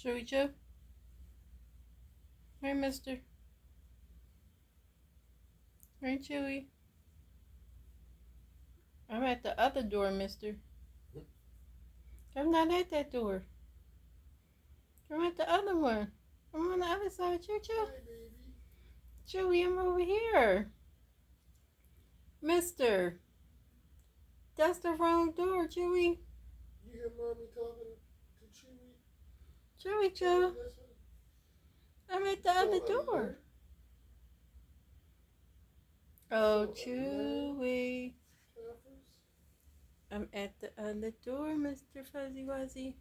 Chewy Joe? Hey, mister. Hey, Chewy. I'm at the other door, mister. I'm not at that door. I'm at the other one. I'm on the other side. Choo choo. Hi, baby. Chewy, I'm over here. Mister. That's the wrong door, Chewy. You hear mommy talking to Chewy? Chewy Joe. Listen. I'm at the other door. Oh, Chewy. I'm at the other door, Mr. Fuzzy Wuzzy.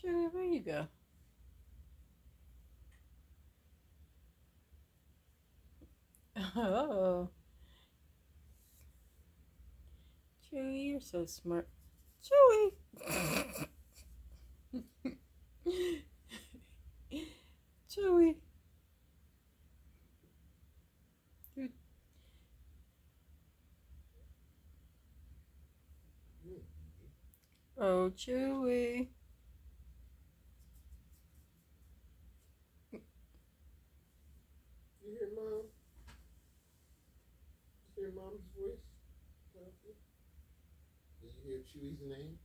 Chewy, where you go? Oh. Chewy, you're so smart. Chewy. Chewy. Oh, Chewy. You hear mom? You hear mom's voice talking? Did you hear Chewy's name?